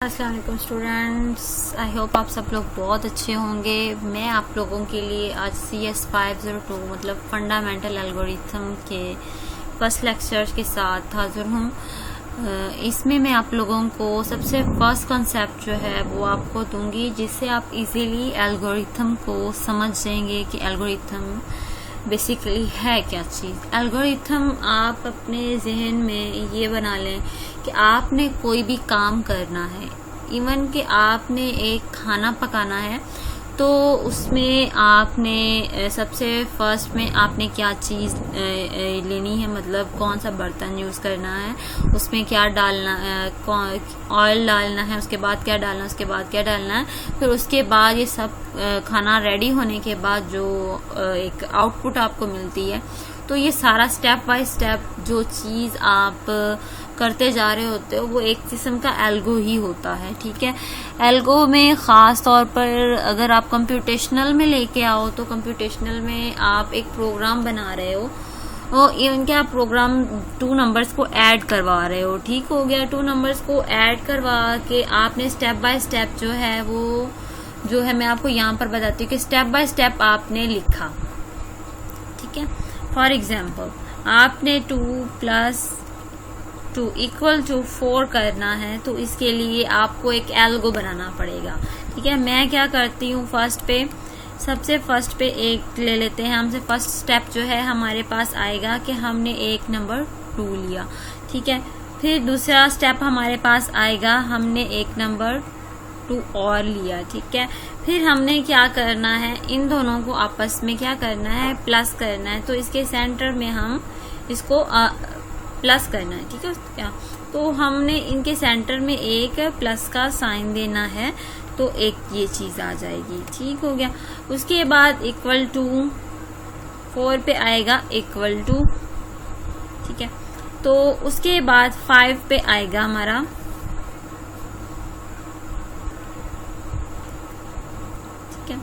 अस्सलाम वालेकुम students, I hope आप सब लोग बहुत अच्छे होंगे। मैं आप लोगों के लिए आज CS502 मतलब फंडामेंटल एल्गोरिथम के फर्स्ट लेक्चर के साथ हाजिर हूँ। इसमें मैं आप लोगों को सबसे फर्स्ट कॉन्सेप्ट जो है वो आपको दूंगी, जिससे आप इजीली एल्गोरिथम को समझ जाएंगे कि एल्गोरिथम बेसिकली है क्या चीज़। एल्गोरिथम आप अपने जहन में ये बना लें कि आपने कोई भी काम करना है, इवन कि आपने एक खाना पकाना है, तो उसमें आपने सबसे फर्स्ट में आपने क्या चीज़ लेनी है, मतलब कौन सा बर्तन यूज़ करना है, उसमें क्या डालना, ऑयल डालना है, उसके बाद क्या डालना है, उसके बाद क्या डालना है। फिर उसके बाद ये सब खाना रेडी होने के बाद जो एक आउटपुट आपको मिलती है, तो ये सारा स्टेप बाय स्टेप जो चीज़ आप करते जा रहे होते हो वो एक किस्म का एल्गो ही होता है। ठीक है, एल्गो में ख़ास तौर पर अगर आप कंप्यूटेशनल में लेके आओ तो कंप्यूटेशनल में आप एक प्रोग्राम बना रहे हो और इवन के आप प्रोग्राम 2 नंबर्स को ऐड करवा रहे हो। ठीक हो गया, 2 नंबर्स को ऐड करवा के आपने स्टेप बाय स्टेप जो है वो जो है मैं आपको यहाँ पर बताती हूँ कि स्टेप बाय स्टेप आपने लिखा। ठीक है, फॉर एग्जाम्पल आपने 2 + 2 = 4 करना है, तो इसके लिए आपको एक एल्गो बनाना पड़ेगा। ठीक है, मैं क्या करती हूँ सबसे फर्स्ट पे एक ले लेते हैं। हमसे फर्स्ट स्टेप जो है हमारे पास आएगा कि हमने एक नंबर 2 लिया। ठीक है, फिर दूसरा स्टेप हमारे पास आएगा, हमने एक नंबर 2 और लिया। ठीक है, फिर हमने क्या करना है, इन दोनों को आपस में क्या करना है, प्लस करना है। तो इसके सेंटर में हम इसको प्लस करना है। ठीक है, क्या तो हमने इनके सेंटर में एक प्लस का साइन देना है, तो एक ये चीज आ जाएगी। ठीक हो गया, उसके बाद = 4 पे आएगा =। ठीक है, तो उसके बाद 5 पे आएगा हमारा, ठीक है,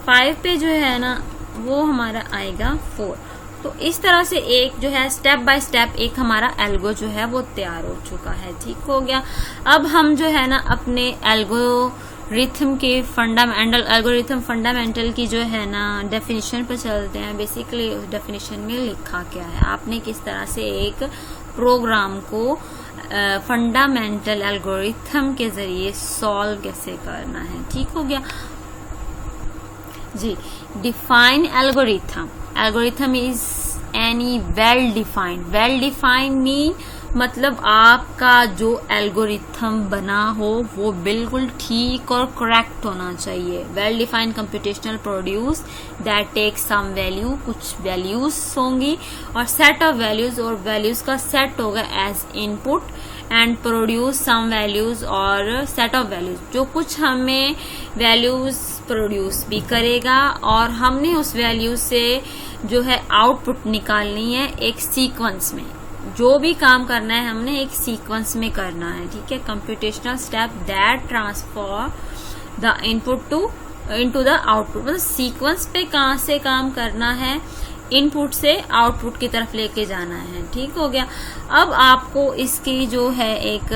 5 पे जो है ना वो हमारा आएगा 4। तो इस तरह से एक जो है स्टेप बाय स्टेप एक हमारा एल्गो जो है वो तैयार हो चुका है। ठीक हो गया, अब हम जो है ना अपने एल्गोरिथम के एल्गोरिथम फंडामेंटल की जो है ना डेफिनेशन पर चलते हैं। बेसिकली उस डेफिनेशन में लिखा क्या है, आपने किस तरह से एक प्रोग्राम को फंडामेंटल एल्गोरिथम के जरिए सॉल्व कैसे करना है। ठीक हो गया जी। Define algorithm is any well defined mean मतलब आपका जो एल्गोरिथम बना हो वो बिल्कुल ठीक और करेक्ट होना चाहिए। Well defined computational produce that take some value, कुछ वैल्यूज होंगी और सेट ऑफ वैल्यूज, और वैल्यूज का सेट होगा as input and produce some values और सेट ऑफ वैल्यूज, जो कुछ हमें वैल्यूज प्रोड्यूस भी करेगा और हमने उस वैल्यू से जो है आउटपुट निकालनी है एक सीक्वेंस में। जो भी काम करना है हमने एक सीक्वेंस में करना है। ठीक है, computational step that transform the input into the output, मतलब सीक्वेंस पे कहाँ से काम करना है, इनपुट से आउटपुट की तरफ लेके जाना है। ठीक हो गया, अब आपको इसकी जो है एक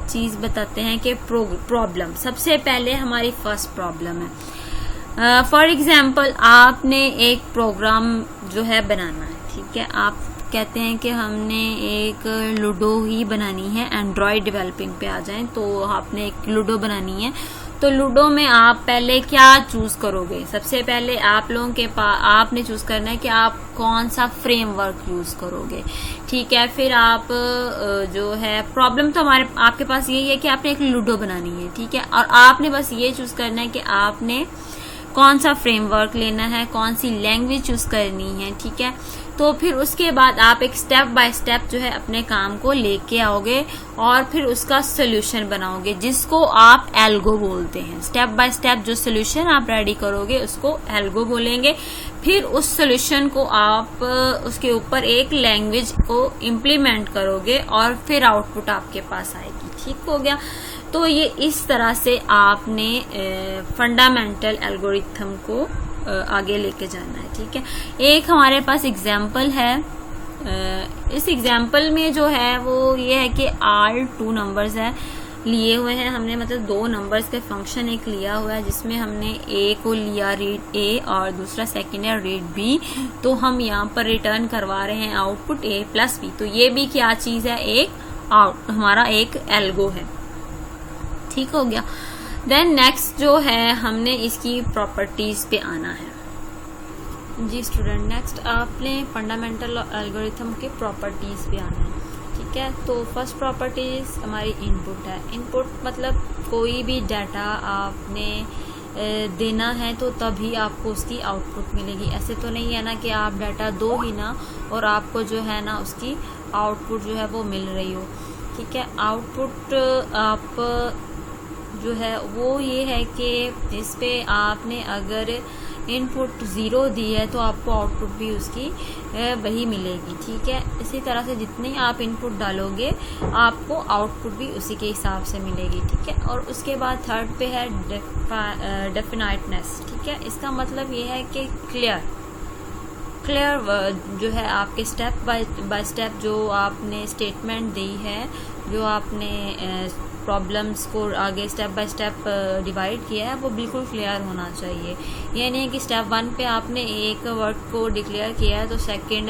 चीज बताते हैं कि प्रॉब्लम। सबसे पहले हमारी फर्स्ट प्रॉब्लम है, फॉर एग्जाम्पल आपने एक प्रोग्राम जो है बनाना है। ठीक है, आप कहते हैं कि हमने एक लूडो ही बनानी है, एंड्रॉयड डेवलपिंग पे आ जाएं तो आपने एक लूडो बनानी है। तो लूडो में आप पहले क्या चूज करोगे, सबसे पहले आप लोगों के पास आपने चूज करना है कि आप कौन सा फ्रेमवर्क यूज करोगे। ठीक है, फिर आप जो है प्रॉब्लम तो आपके पास यही है कि आपने एक लूडो बनानी है। ठीक है, और आपने बस ये चूज करना है कि आपने कौन सा फ्रेमवर्क लेना है, कौन सी लैंग्वेज चूज करनी है। ठीक है, तो फिर उसके बाद आप एक स्टेप बाय स्टेप जो है अपने काम को लेके आओगे और फिर उसका सोल्यूशन बनाओगे, जिसको आप एल्गो बोलते हैं। स्टेप बाय स्टेप जो सोल्यूशन आप रेडी करोगे उसको एल्गो बोलेंगे। फिर उस सोल्यूशन को आप उसके ऊपर एक लैंग्वेज को इम्प्लीमेंट करोगे और फिर आउटपुट आपके पास आएगी। ठीक हो गया, तो ये इस तरह से आपने फंडामेंटल एल्गोरिथम को आगे लेके जाना है। ठीक है, एक हमारे पास एग्जाम्पल है इस एग्जाम्पल में जो है वो ये है कि आर 2 नंबर्स है लिए हुए हैं हमने, मतलब 2 नंबर्स का फंक्शन एक लिया हुआ है जिसमें हमने ए को लिया रीड ए और दूसरा सेकेंड है रीड बी। तो हम यहाँ पर रिटर्न करवा रहे हैं आउटपुट ए प्लस बी। तो ये भी क्या चीज है, एक हमारा एक एल्गो है। ठीक हो गया। देन नेक्स्ट जो है हमने इसकी प्रॉपर्टीज पे आना है। जी स्टूडेंट, नेक्स्ट आपने फंडामेंटल एल्गोरिथम के प्रॉपर्टीज पे आना है। ठीक है, तो फर्स्ट प्रॉपर्टीज हमारी इनपुट है। इनपुट मतलब कोई भी डाटा आपने देना है तो तभी आपको उसकी आउटपुट मिलेगी। ऐसे तो नहीं है ना कि आप डाटा दो ही ना और आपको जो है ना उसकी आउटपुट जो है वो मिल रही हो। ठीक है, आउटपुट आप जो है वो ये है कि इस पे आपने अगर इनपुट 0 दी है तो आपको आउटपुट भी उसकी वही मिलेगी। ठीक है, इसी तरह से जितनी आप इनपुट डालोगे आपको आउटपुट भी उसी के हिसाब से मिलेगी। ठीक है, और उसके बाद थर्ड पे है डेफिनाइटनेस। ठीक है, इसका मतलब ये है कि क्लियर जो है आपके स्टेप बाय स्टेप जो आपने स्टेटमेंट दी है, जो आपने प्रॉब्लम्स को आगे स्टेप बाय स्टेप डिवाइड किया है, वो बिल्कुल क्लियर होना चाहिए। ये नहीं है कि स्टेप 1 पे आपने एक वर्ड को डिक्लेयर किया है तो सेकंड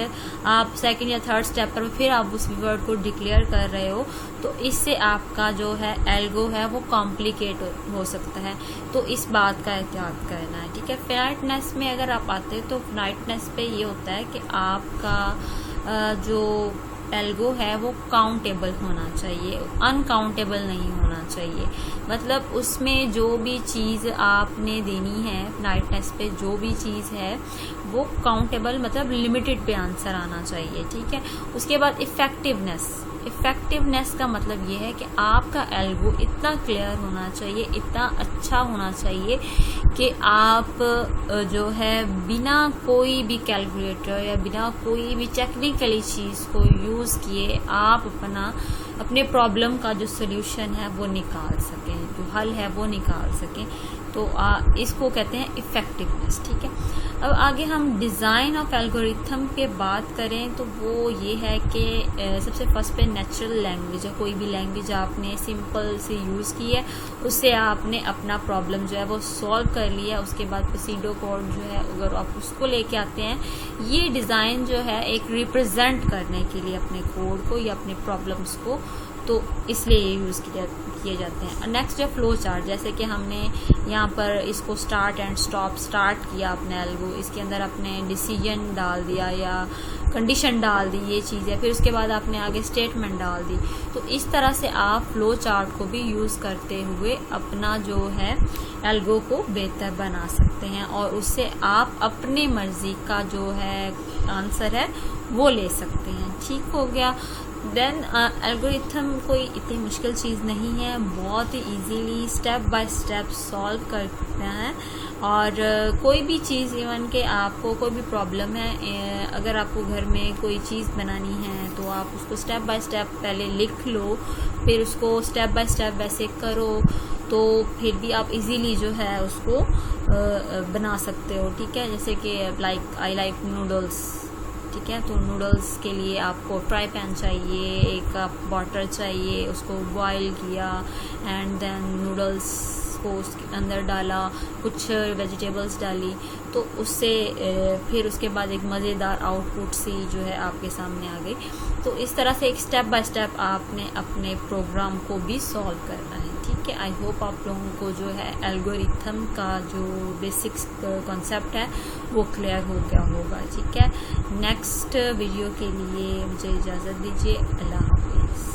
या थर्ड स्टेप पर फिर आप उस वर्ड को डिक्लेयर कर रहे हो, तो इससे आपका जो है एल्गो है वो कॉम्प्लिकेट हो सकता है। तो इस बात का एहतियात करना है। ठीक है, फिनाइटनेस में अगर आप आते हैं तो फिनाइटनेस पे ये होता है कि आपका जो एल्गो है वो काउंटेबल होना चाहिए, अनकाउंटेबल नहीं होना चाहिए। मतलब उसमें जो भी चीज़ आपने देनी है फिनाइटनेस पे, जो भी चीज़ है वो काउंटेबल मतलब लिमिटेड पे आंसर आना चाहिए। ठीक है, उसके बाद इफेक्टिवनेस का मतलब ये है कि आपका एल्गो इतना क्लियर होना चाहिए, इतना अच्छा होना चाहिए कि आप जो है बिना कोई भी कैलकुलेटर या बिना कोई भी टेक्निकली चीज़ को यूज़ किए आप अपने प्रॉब्लम का जो सोल्यूशन है वो निकाल सकें, जो हल है वो निकाल सकें। तो इसको कहते हैं इफेक्टिवनेस। ठीक है, अब आगे हम डिज़ाइन ऑफ एल्गोरिथम पे बात करें तो वो ये है कि सबसे फर्स्ट पे नेचुरल लैंग्वेज है। कोई भी लैंग्वेज आपने सिंपल से यूज़ की है, उससे आपने अपना प्रॉब्लम जो है वो सॉल्व कर लिया। उसके बाद प्सीडो कोड जो है अगर आप उसको लेके आते हैं, ये डिज़ाइन जो है एक रिप्रेजेंट करने के लिए अपने कोड को या अपने प्रॉब्लम्स को, तो इसलिए ये यूज़ किए जाते हैं। नेक्स्ट है फ्लो चार्ट। जैसे कि हमने यहाँ पर इसको स्टार्ट एंड स्टार्ट किया अपने एल्गो, इसके अंदर अपने डिसीजन डाल दिया या कंडीशन डाल दी, ये चीज़ है। फिर उसके बाद आपने आगे स्टेटमेंट डाल दी। तो इस तरह से आप फ्लो चार्ट को भी यूज़ करते हुए अपना जो है एल्गो को बेहतर बना सकते हैं और उससे आप अपनी मर्जी का जो है आंसर है वो ले सकते हैं। ठीक हो गया। देन एल्गोरिथम कोई इतनी मुश्किल चीज़ नहीं है, बहुत ही easily step by step solve करना है। और कोई भी चीज़ इवन के आपको कोई भी प्रॉब्लम है, अगर आपको घर में कोई चीज़ बनानी है तो आप उसको स्टेप बाय स्टेप पहले लिख लो, फिर उसको स्टेप बाय स्टेप वैसे करो, तो फिर भी आप इजीली जो है उसको बना सकते हो। ठीक है, जैसे कि आई लाइक नूडल्स। ठीक है, तो नूडल्स के लिए आपको फ्राई पैन चाहिए, एक कप वाटर चाहिए, उसको बॉईल किया एंड देन नूडल्स को उसके अंदर डाला, कुछ वेजिटेबल्स डाली, तो उससे फिर उसके बाद एक मज़ेदार आउटपुट सी जो है आपके सामने आ गई। तो इस तरह से एक स्टेप बाय स्टेप आपने अपने प्रोग्राम को भी सॉल्व करना है। ठीक है, आई होप आप लोगों को जो है एल्गोरिथम का जो बेसिक्स कॉन्सेप्ट है वो क्लियर हो गया होगा। ठीक है, नेक्स्ट वीडियो के लिए मुझे इजाज़त दीजिए। अल्लाह हाफिज़।